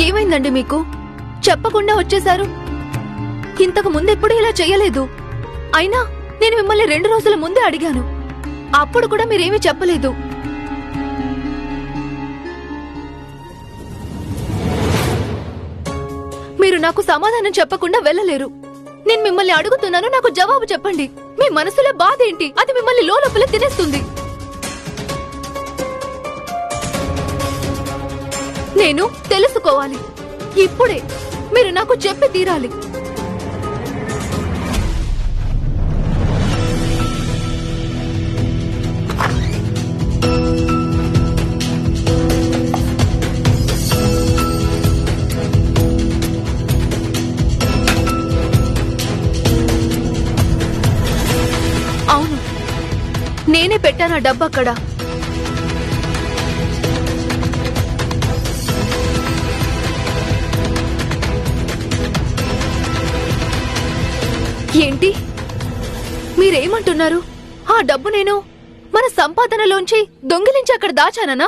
ఏమైందండి మీకు? చెప్పకుండా వచ్చేశారు. ఇంతకు ముందెప్పుడు ఇలా చెయ్యలేదు. అయినా నేను మిమ్మల్ని 2 రోజుల ముందే అడిగాను. అప్పుడు కూడా మీరేమీ చెప్పలేదు. మీరు నాకు సమాధానం చెప్పకుండా వెళ్ళలేరు. నేను మిమ్మల్ని అడుగుతున్నాను, నాకు జవాబు చెప్పండి. మీ మనసులో బాధ ఏంటి? అది మిమ్మల్ని లోపల తినేస్తుంది. నేను తెలుసుకోవాలి. ఇప్పుడే మీరు నాకు చెప్పి తీరాలి. అవును, నేనే పెట్టాను ఆ డబ్బు అక్కడ. ఏంటి మీరేమంటున్నారు? ఆ డబ్బు నేను మన సంపాదనలోంచి దొంగిలించి అక్కడ దాచానా?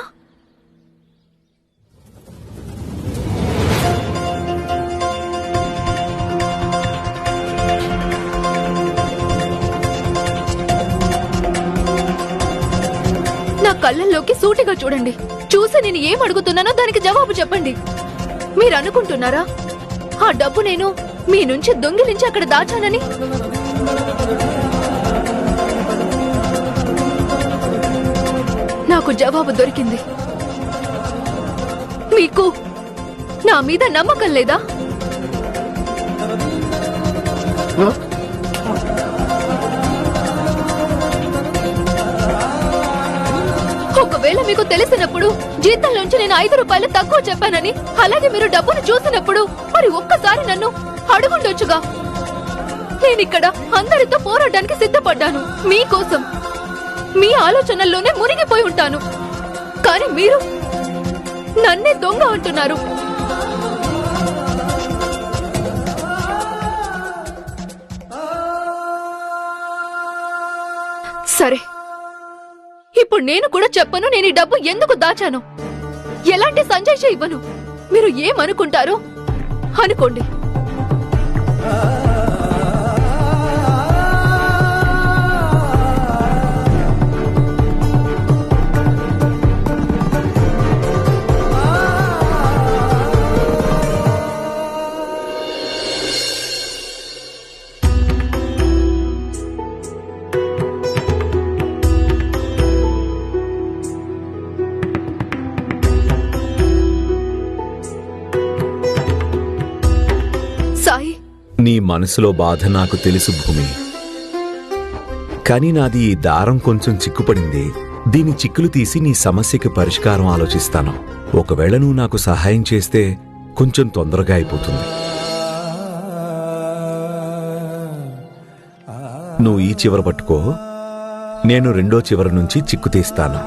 నా కళ్ళల్లోకి సూటిగా చూడండి. చూసి నేను ఏం అడుగుతున్నానో దానికి జవాబు చెప్పండి. మీరు అనుకుంటున్నారా ఆ డబ్బు నేను మీ నుంచి దొంగిలించి అక్కడ దాచానని? నాకు జవాబు దొరికింది. మీకు నా మీద నమ్మకం లేదా? ఒకవేళ మీకు తెలిసినప్పుడు జీతంలోంచి నేను 5 రూపాయలు తక్కువ చెప్పానని, అలాగే మీరు డబ్బును చూసినప్పుడు మరి ఒక్కసారి నన్ను అడుగుండొచ్చుగా. నేనిక్కడ అందరితో పోరాడడానికి సిద్ధపడ్డాను. మీకోసం మీ ఆలోచనల్లోనే మునిగిపోయి ఉంటాను. కానీ మీరు నన్నే దొంగ అంటున్నారు. సరే, ఇప్పుడు నేను కూడా చెప్పను నేను ఈ డబ్బు ఎందుకు దాచాను. ఎలాంటి సంజయ్ ఇవ్వను. మీరు ఏమనుకుంటారో అనుకోండి. నీ మనసులో బాధ నాకు తెలుసు భూమి. కానీ నాది ఈ దారం కొంచెం చిక్కుపడింది. దీని చిక్కులు తీసి నీ సమస్యకి పరిష్కారం ఆలోచిస్తాను. ఒకవేళ నువ్వు నాకు సహాయం చేస్తే కొంచెం తొందరగా అయిపోతుంది. నువ్వు ఈ చివర పట్టుకో, నేను 2వ చివర నుంచి చిక్కు తీస్తాను.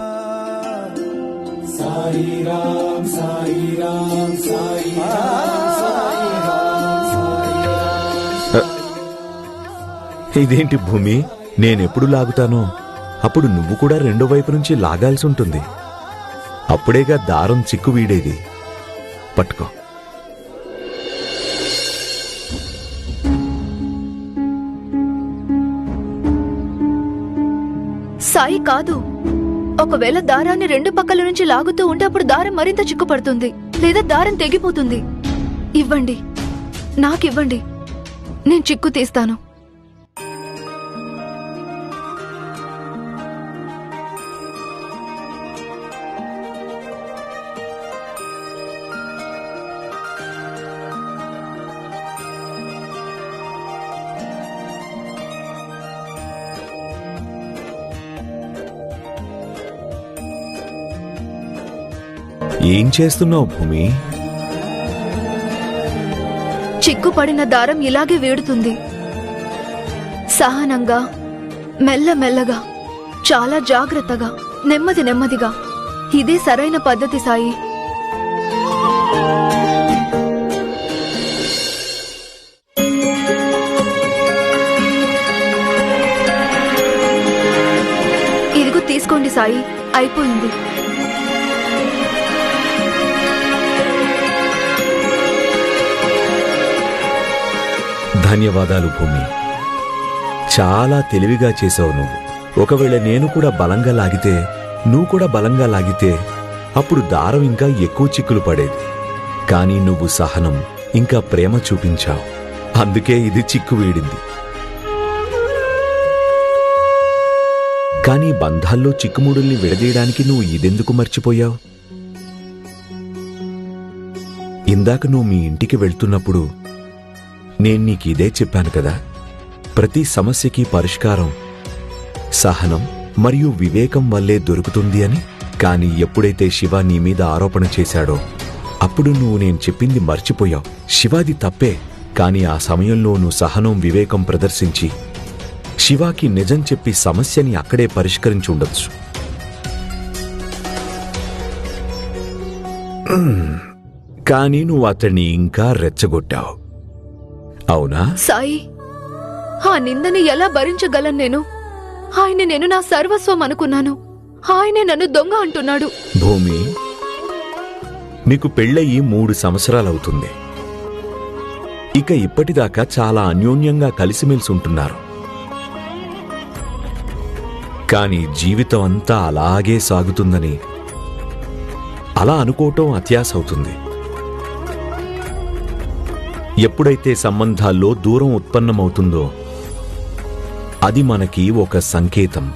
ఇదేంటి భూమి, నేనెప్పుడు లాగుతానో అప్పుడు నువ్వు కూడా 2వ వైపు నుంచి లాగాల్సి ఉంటుంది. అప్పుడేగా దారం చిక్కు వీడేది. పట్టుకో. సాయి కాదు, ఒకవేళ దారాన్ని 2 పక్కల నుంచి లాగుతూ ఉంటే అప్పుడు దారం మరింత చిక్కుపడుతుంది, లేదా దారం తెగిపోతుంది. ఇవ్వండి, నాకివ్వండి, నేను చిక్కు తీస్తాను. ఏం చేస్తున్నావు భూమి? చిక్కుపడిన దారం ఇలాగే వేడుతుంది. సహనంగా, మెల్లమెల్లగా, చాలా జాగ్రత్తగా, నెమ్మది నెమ్మదిగా. ఇదే సరైన పద్ధతి సాయి. ఇదిగో తీసుకోండి సాయి, అయిపోయింది. ధన్యవాదాలు భూమి. చాలా తెలివిగా చేసావు నువ్వు. ఒకవేళ నేను కూడా బలంగా లాగితే, నువ్వు కూడా బలంగా లాగితే అప్పుడు దారం ఇంకా ఎక్కువ చిక్కులు పడేది. కానీ నువ్వు సహనం ఇంకా ప్రేమ చూపించావు, అందుకే ఇది చిక్కు వీడింది. కానీ బంధాల్లో చిక్కుముడుల్ని విడదీయడానికి నువ్వు ఇదెందుకు మర్చిపోయావు? ఇందాక నువ్వు మీ ఇంటికి వెళ్తున్నప్పుడు నేను నీకిదే చెప్పాను కదా, ప్రతి సమస్యకి పరిష్కారం సహనం మరియు వివేకం వల్లే దొరుకుతుంది అని. కానీ ఎప్పుడైతే శివ నీ మీద ఆరోపణ చేశాడో అప్పుడు నువ్వు నేను చెప్పింది మర్చిపోయావు. శివాది తప్పే, కానీ ఆ సమయంలో నువ్వు సహనం వివేకం ప్రదర్శించి శివాకి నిజం చెప్పి సమస్యని అక్కడే పరిష్కరించి ఉండొచ్చు. కానీ నువ్వు అతన్ని ఇంకా రెచ్చగొట్టావు, అవునా? సాయి, ఆ నిందని ఎలా భరించగలను నేను? ఆయన నేను నా సర్వస్వం అనుకున్నాను, ఆయనే నన్ను దొంగ అంటున్నాడు. భూమి, మీకు పెళ్ళయి 3 సంవత్సరాలవుతుంది. ఇక ఇప్పటిదాకా చాలా అన్యోన్యంగా కలిసిమెలిసి ఉంటున్నారు. కాని జీవితం అంతా అలాగే సాగుతుందని అలా అనుకోవటం అత్యాశ అవుతుంది. ఎప్పుడైతే సంబంధాల్లో దూరం ఉత్పన్నమవుతుందో అది మనకి ఒక సంకేతం.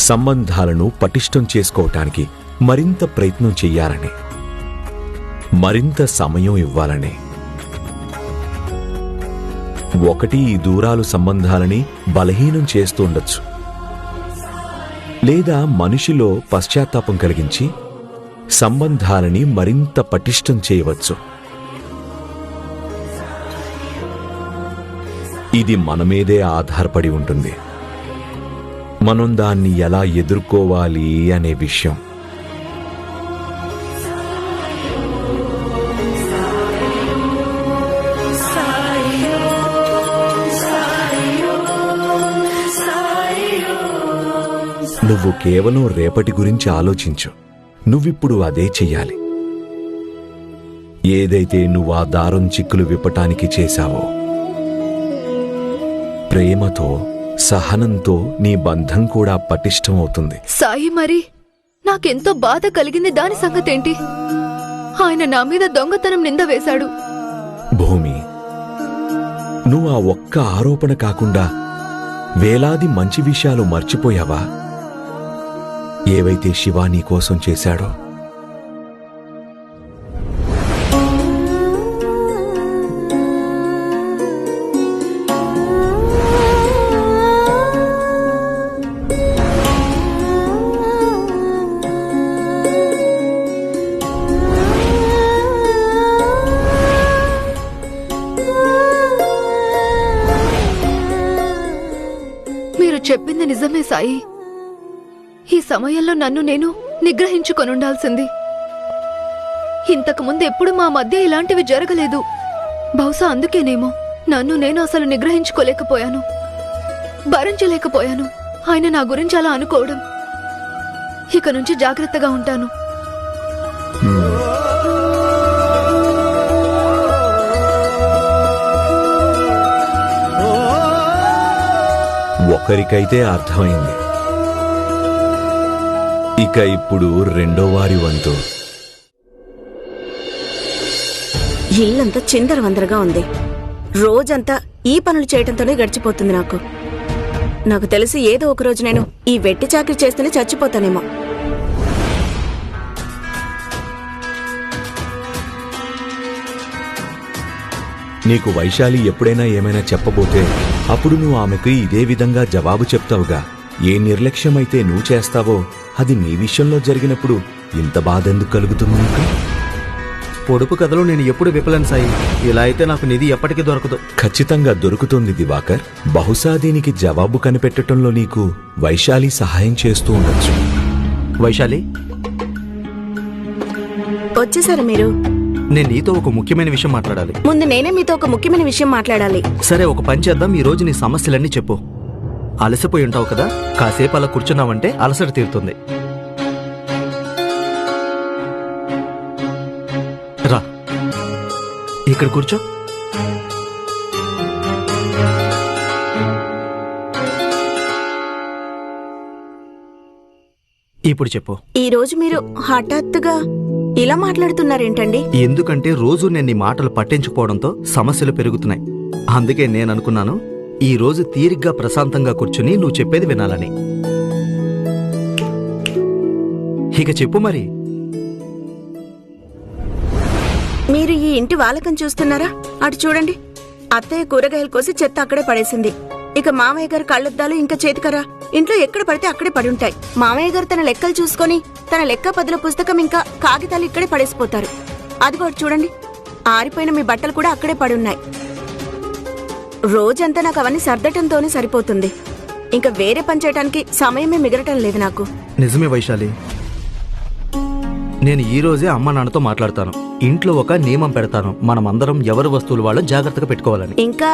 సంబంధాలను పటిష్టం చేసుకోవటానికి మరింత ప్రయత్నం చెయ్యాలని, మరింత సమయం ఇవ్వాలని. ఒకటి, ఈ దూరాలు సంబంధాలని బలహీనం చేస్తుండొచ్చు, లేదా మనిషిలో పశ్చాత్తాపం కలిగించి సంబంధాలని మరింత పటిష్టం చేయవచ్చు. ఇది మన మీదే ఆధారపడి ఉంటుంది, మనం దాన్ని ఎలా ఎదుర్కోవాలి అనే విషయం. నువ్వు కేవలం రేపటి గురించి ఆలోచించు. నువ్విప్పుడు అదే చెయ్యాలి. ఏదైతే నువ్వు ఆ దారం చిక్కులు విప్పటానికి చేశావో, ప్రేమతో సహనంతో నీ బంధం కూడా పటిష్టమవుతుంది. సాయి, మరి నాకెంతో బాధ కలిగింది, దాని సంగతేంటి? ఆయన నా మీద దొంగతనం నింద వేశాడు. భూమి, నువ్వు ఆ ఒక్క ఆరోపణ కాకుండా వేలాది మంచి విషయాలు మర్చిపోయావా? ఏవైతే శివ నీ కోసం చేశాడో. మీరు చెప్పింది నిజమే సాయి. ఈ సమయంలో నన్ను నేను నిగ్రహించుకొనుండాల్సింది. ఇంతకుముందు ఎప్పుడు మా మధ్య ఇలాంటివి జరగలేదు. బహుశా అందుకేనేమో నన్ను నేను అసలు నిగ్రహించుకోలేకపోయాను, భరించలేకపోయాను ఆయన నా గురించి అలా అనుకోవడం. ఇక నుంచి జాగ్రత్తగా ఉంటాను. ఒకరికైతే అర్థమైంది, ఇక ఇప్పుడు రెండో వారి వంతు. ఇల్లంతా చిందరవందరగా ఉంది. రోజంతా ఈ పనులు చేయటంతోనే గడిచిపోతుంది నాకు తెలిసి ఏదో ఒక రోజు నేను ఈ వెట్టి చాకరీ చేస్తూనే చచ్చిపోతానేమో. నీకు వైశాలి ఎప్పుడైనా ఏమైనా చెప్పబోతే అప్పుడు నువ్వు ఆమెకు ఇదే విధంగా జవాబు చెప్తావుగా. ఏ నిర్లక్ష్యమైతే నువ్వు చేస్తావో అది నీ విషయంలో జరిగినప్పుడు ఇంత బాధెందుకు కలుగుతుంది నీకు? పొడుపు కథలో నేను ఎప్పుడు విఫలం సాయి. ఇలా అయితే నాకు నిధి ఎప్పటికీ దొరకదు. ఖచ్చితంగా దొరుకుతుంది దివాకర్. బహుశా దీనికి జవాబు కనిపెట్టడంలో నీకు వైశాలి సహాయం చేస్తూ ఉండొచ్చు. వైశాలి, వచ్చేసారా మీరు? నేను నీతో ఒక ముఖ్యమైన విషయం మాట్లాడాలి. ముందు నేనే మీతో ఒక ముఖ్యమైన విషయం మాట్లాడాలి. సరే, ఒక పని చేద్దాం. ఈ రోజు నీ సమస్యలన్నీ చెప్పు. అలసిపోయి ఉంటావు కదా, కాసేపు అలా కూర్చున్నావంటే అలసట తీరుతుంది. రా, ఇక్కడ కూర్చో. ఇప్పుడు చెప్పు. ఈ రోజు మీరు హఠాత్తుగా ఇలా మాట్లాడుతున్నారేంటండి? ఎందుకంటే రోజు నేను నీ మాటలు పట్టించుకోవడంతో సమస్యలు పెరుగుతున్నాయి. అందుకే నేను అనుకున్నాను ఈ రోజు తీరిగ్గా ప్రశాంతంగా కూర్చుని నువ్వు చెప్పేది వినాలని. ఇక చెప్పు మరి. మీరు ఈ ఇంటి వాలకం చూస్తున్నారా? అటు చూడండి. అత్తయ్య కూరగాయలు కోసి చెత్త అక్కడే పడేసింది. ఇక మామయ్య గారు కళ్ళద్దాలు ఇంకా చేతికరా ఇంట్లో ఎక్కడ పడితే అక్కడే పడుంటాయి. మామయ్య గారు తన లెక్కలు చూసుకొని తన లెక్క పదుల పుస్తకం ఇంకా కాగితాలు ఇక్కడే పడేసిపోతారు. అదిగో అటు చూడండి, ఆరిపోయిన మీ బట్టలు కూడా అక్కడే పడున్నాయి. రోజంతా నాకు అవన్నీ సర్దటంతోనే సరిపోతుంది. ఇంకా వేరే పని చేయడానికి సమయమే మిగలటం లేదు నాకు. నిజమే వైశాలి, నేను ఈ రోజే అమ్మ నాన్నతో మాట్లాడతాను. ఇంట్లో ఒక నియమం పెడతాను, మనమందరం ఎవరి వస్తువులు వాళ్ళని జాగ్రత్తగా పెట్టుకోవాలని. ఇంకా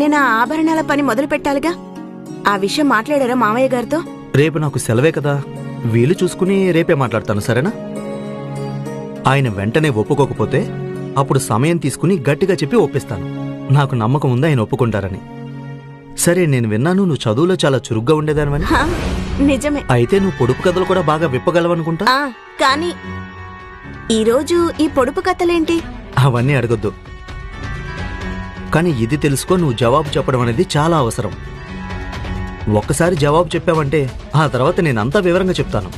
నేను ఆ ఆభరణాల పని మొదలు పెట్టాలిగా. ఆ విషయం మాట్లాడారా మామయ్య గారితో? రేపు నాకు సెలవే కదా, వీలు చూసుకుని రేపే మాట్లాడతాను, సరేనా? ఆయన వెంటనే ఒప్పుకోకపోతే అప్పుడు సమయం తీసుకుని గట్టిగా చెప్పి ఒప్పిస్తాను. నాకు నమ్మకం ఉంది ఆయన ఒప్పుకుంటారని. సరే, నేను విన్నాను నువ్వు చదువులో చాలా చురుగ్గా ఉండేదానివని. హా, నిజమే. అయితే నువ్వు పొడుపు కథలు కూడా బాగా విప్పగలవనుకుంటా. కానీ ఈరోజు ఈ పొడుపు కథలేంటి? అవన్నీ అడగొద్దు. కానీ ఇది తెలుసుకో, నువ్వు జవాబు చెప్పడం అనేది చాలా అవసరం. ఒక్కసారి జవాబు చెప్పావంటే ఆ తర్వాత నేనంతా వివరంగా చెప్తాను.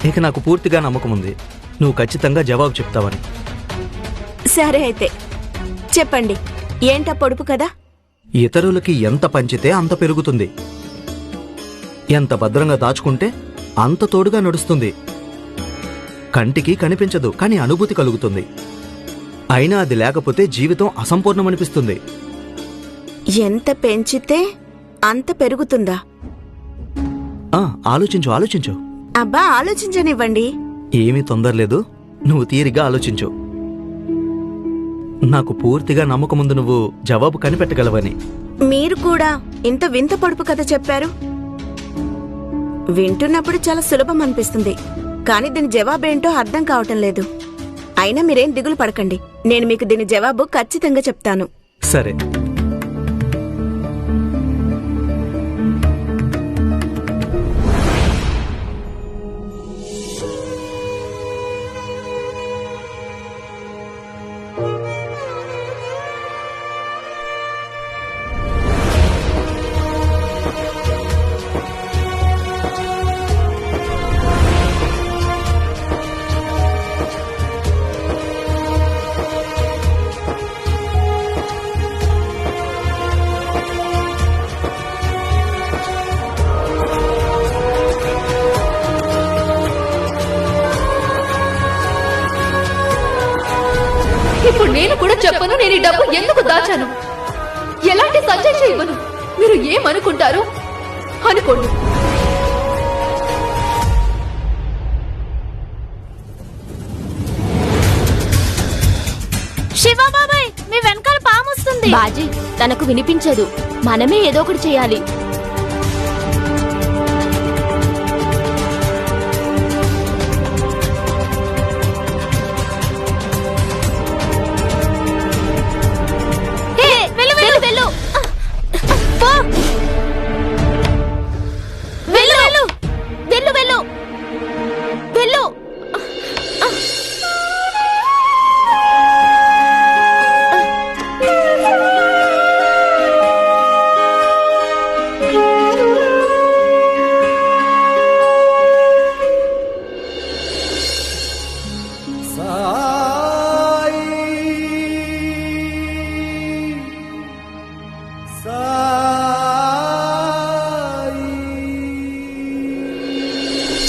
ఇక నాకు పూర్తిగా నమ్మకం ఉంది నువ్వు ఖచ్చితంగా జవాబు చెప్తావని. సరే అయితే చెప్పండి, ఏంటా పొడుపు కదా? ఇతరులకి ఎంత పంచితే అంత పెరుగుతుంది, ఎంత భద్రంగా దాచుకుంటే అంత తోడుగా నడుస్తుంది. కంటికి కనిపించదు కానీ అనుభూతి కలుగుతుంది. అయినా అది లేకపోతే జీవితం అసంపూర్ణమనిపిస్తుంది. ఎంత పెంచితే అంత పెరుగుతుందా? ఆలోచించు ఆలోచించు. అబ్బా, ఆలోచించనివ్వండి. ఏమీ తొందరలేదు, నువ్వు తీరిగా ఆలోచించు. నాకు పూర్తిగా నమ్మకముందు నువ్వు జవాబు కనిపెట్టగలవని. మీరు కూడా ఇంత వింత పొడుపు కథ చెప్పారు. వింటున్నప్పుడు చాలా సులభం అనిపిస్తుంది, కానీ దీని జవాబేంటో అర్థం కావటం లేదు. అయినా మీరేం దిగులు పడకండి, నేను మీకు దీని జవాబు ఖచ్చితంగా చెప్తాను. సరే. ఇప్పుడు నేను కూడా చెప్పను నేను ఈ డబ్బు ఎందుకు దాచాను. ఎలాంటి సజెషన్ ఇవ్వను. మీరు ఏమనుకుంటారు అనుకోండి. శివ బాబాయ్, మీ వెనకాల పాము వస్తుంది. బాజీ, తనకు వినిపించదు, మనమే ఏదో ఒకటి చేయాలి.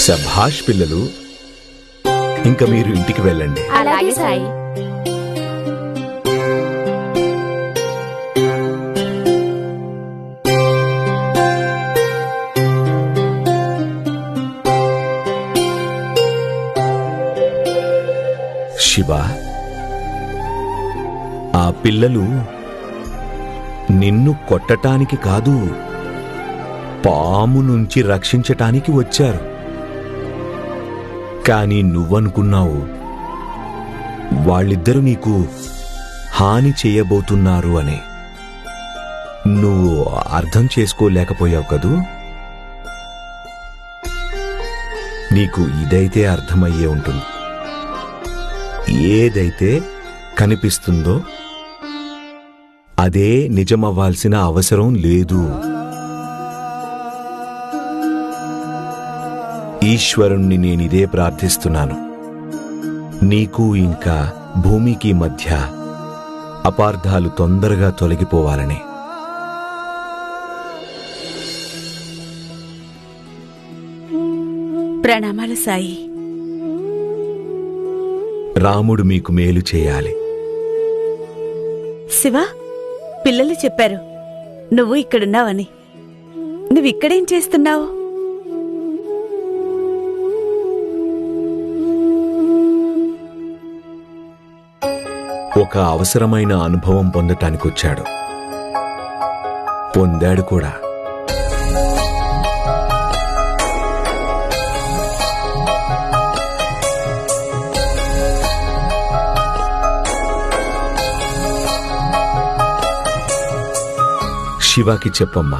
శభాష్ పిల్లలు, ఇంకా మీరు ఇంటికి వెళ్ళండి. అలాగే సాయి. శివ, ఆ పిల్లలు నిన్ను కొట్టటానికి కాదు, పాము నుంచి రక్షించటానికి వచ్చారు. కానీ నువ్వనుకున్నావు వాళ్ళిద్దరూ నీకు హాని చేయబోతున్నారు అని. నువ్వు అర్థం చేసుకోలేకపోయావు కదూ? నీకు ఇదైతే అర్థమయ్యే ఉంటుంది. ఏదైతే కనిపిస్తుందో అదే నిజమవ్వాల్సిన అవసరం లేదు. ఈశ్వరుణ్ణి నేనిదే ప్రార్థిస్తున్నాను, నీకు ఇంకా భూమికి మధ్య అపార్థాలు తొందరగా తొలగిపోవాలని. ప్రణామాలు సాయి. రాముడు మీకు మేలు చేయాలి. శివ, పిల్లలు చెప్పారు నువ్వు ఇక్కడున్నావని. నువ్విక్కడేం చేస్తున్నావు? ఒక అవసరమైన అనుభవం పొందటానికొచ్చాడు. పొందాడు కూడా. శివకి చెప్పమ్మా,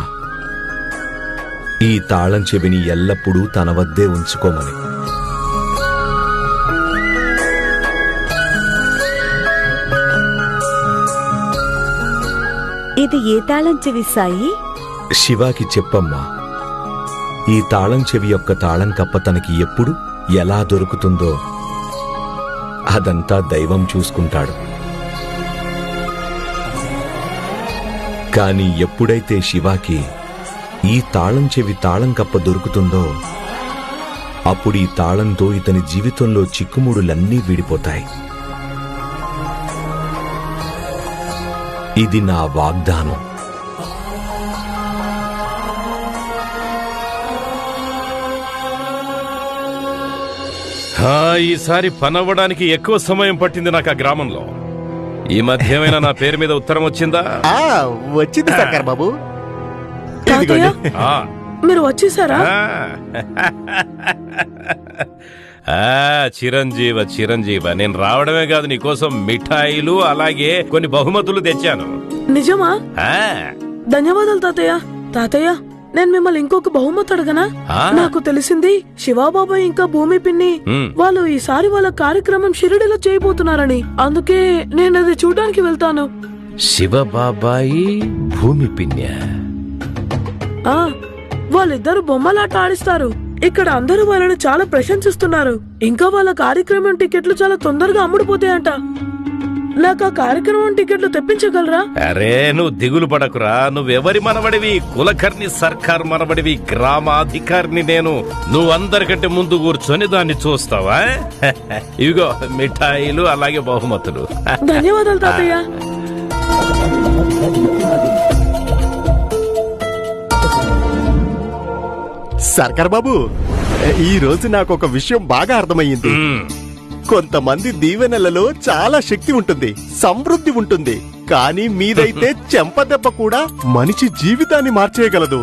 ఈ తాళం చెవిని ఎల్లప్పుడూ తన వద్దే ఉంచుకోమని. ఇది ఏ తాళం చెవి సాయి? శివాకి చెప్పమ్మా, ఈ తాళం చెవి యొక్క తాళం కప్ప తనకి ఎప్పుడు ఎలా దొరుకుతుందో అదంతా దైవం చూసుకుంటాడు. కాని ఎప్పుడైతే శివాకి ఈ తాళం చెవి తాళం కప్ప దొరుకుతుందో అప్పుడు ఈ తాళంతో ఇతని జీవితంలో చిక్కుముడులన్నీ వీడిపోతాయి. ఇది నా వాగ్దానం. ఈసారి పనవ్వడానికి ఎక్కువ సమయం పట్టింది నాకు ఆ గ్రామంలో. ఈ మధ్య ఏమైనా నా పేరు మీద ఉత్తరం వచ్చిందా? వచ్చింది సర్కార్ బాబు. తాతయ్య, ఆ, మీరు వచ్చేసారా? చిరంజీవ నేను రావడమే కాదు, నీకోసం మిఠాయిలు అలాగే కొన్ని బహుమతులు తెచ్చాను. నిజమా? ఆ, ధన్యవాదాలు తాతయ్య. తాతయ్య, నేను మిమ్మల్ని ఇంకొక బహుమతి అడగనా? ఆ. నాకు తెలిసింది శివాబాబాయ్ ఇంకా భూమి పిన్ని వాళ్ళు ఈసారి వాళ్ళ కార్యక్రమం షిరిడిలో చేయబోతున్నారని. అందుకే నేను అది చూడడానికి వెళ్తాను. శివబాబాయి భూమి పిన్య. ఆ, వాళ్ళిద్దరు బొమ్మలాట ఆడిస్తారు. ఇక్కడ అందరూ వాళ్ళని చాలా ప్రశంసిస్తున్నారు. ఇంకా వాళ్ళ కార్యక్రమం టికెట్లు చాలా తొందరగా అమ్ముడుపోతాయంట. నాకు ఆ కార్యక్రమం టికెట్లు తెప్పించగలరా? అరే నువ్వు దిగులు పడకురా. నువ్వెవరి మనవడివి? కులకర్ణి సర్కార్ మనవడివి, గ్రామాధికారిని నేను. నువ్వు అందరికంటే ముందు కూర్చొని దాన్ని చూస్తావా? ఇవిగో మిఠాయిలు అలాగే బహుమతులు. ధన్యవాదాలు తాతయ్య. సర్కార్ బాబు, ఈ రోజు నాకు ఒక విషయం బాగా అర్థమయ్యింది. కొంతమంది దీవెనలలో చాలా శక్తి ఉంటుంది, సమృద్ధి ఉంటుంది. కానీ మీదైతే చెంపదెబ్బ కూడా మనిషి జీవితాన్ని మార్చేయగలదు.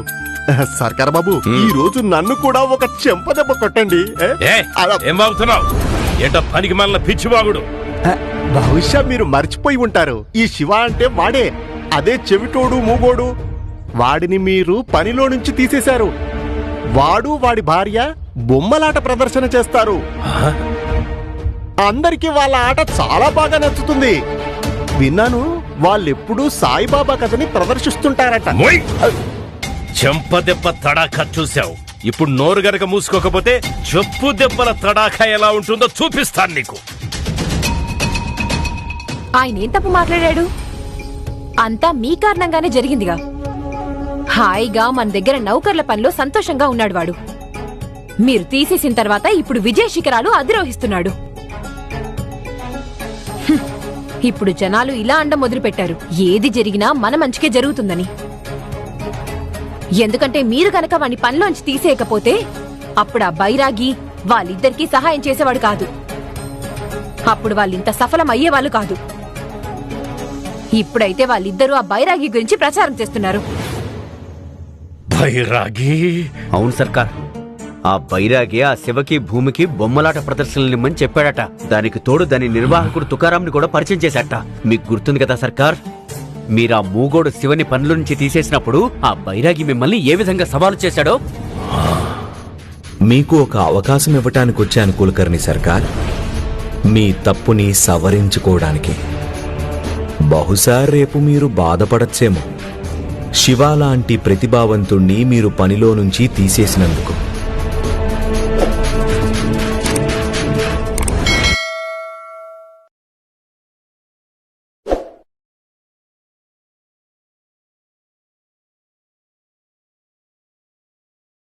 సర్కార్ బాబు, ఈ రోజు నన్ను కూడా ఒక చెంపదెబ్బ కొట్టండి. ఏం బాగుతున్నావు? ఏంట పనికి మళ్ళీ పిచ్చివాగుడు. బహుశా మీరు మర్చిపోయి ఉంటారు, ఈ శివ అంటే వాడే. అదే చెవిటోడు మూగోడు. వాడిని మీరు పనిలో నుంచి తీసేశారు. వాడు వాడి భార్య బొమ్మలాట ప్రదర్శన చేస్తారు. అందరికీ వాళ్ళ ఆట చాలా బాగా నచ్చుతుంది. విన్నాను, వాళ్ళెప్పుడూ సాయిబాబా కథని ప్రదర్శిస్తుంటారట. చెంపదెబ్బ తడాఖా చూసావు. ఇప్పుడు నోరు గనక మూసుకోకపోతే చెప్పు దెబ్బల తడాఖా ఎలా ఉంటుందో చూపిస్తాను నీకు. ఆయన ఏం తప్పు మాట్లాడాడు? అంతా మీ కారణంగానే జరిగిందిగా. హాయిగా మన దగ్గర నౌకర్ల పనిలో సంతోషంగా ఉన్నాడు వాడు. మీరు తీసేసిన తర్వాత ఇప్పుడు విజయ శిఖరాలు అధిరోహిస్తున్నాడు. ఇప్పుడు జనాలు ఇలా అండం మొదలుపెట్టారు, ఏది జరిగినా మన మంచికే జరుగుతుందని. ఎందుకంటే మీరు గనక వాణ్ణి పనిలోంచి తీసేయకపోతే అప్పుడు ఆ బైరాగి వాళ్ళిద్దరికీ సహాయం చేసేవాడు కాదు. అప్పుడు వాళ్ళింత సఫలం అయ్యేవాళ్ళు కాదు. ఇప్పుడైతే వాళ్ళిద్దరూ ఆ బైరాగి గురించి ప్రచారం చేస్తున్నారు. బైరాగి? అవును సర్కార్, ఆ బైరాగి ఆ శివకి భూమికి బొమ్మలాట ప్రదర్శనలిమ్మని చెప్పాడట. దానికి తోడు దాని నిర్వాహకుడు తుకారాంని కూడా పరిచయం చేశాట. మీకు గుర్తుంది కదా సర్కార్, మీరా మూగోడు శివని పనుల నుంచి తీసేసినప్పుడు ఆ బైరాగి మిమ్మల్ని ఏ విధంగా సవాలు చేశాడో. మీకు ఒక అవకాశం ఇవ్వటానికి వచ్చాను కులకర్ణి సర్కార్, మీ తప్పుని సవరించుకోవడానికి. బహుశా రేపు మీరు బాధపడచ్చేమో, శివ లాంటి ప్రతిభావంతుణ్ణి మీరు పనిలో నుంచి తీసేసినందుకు.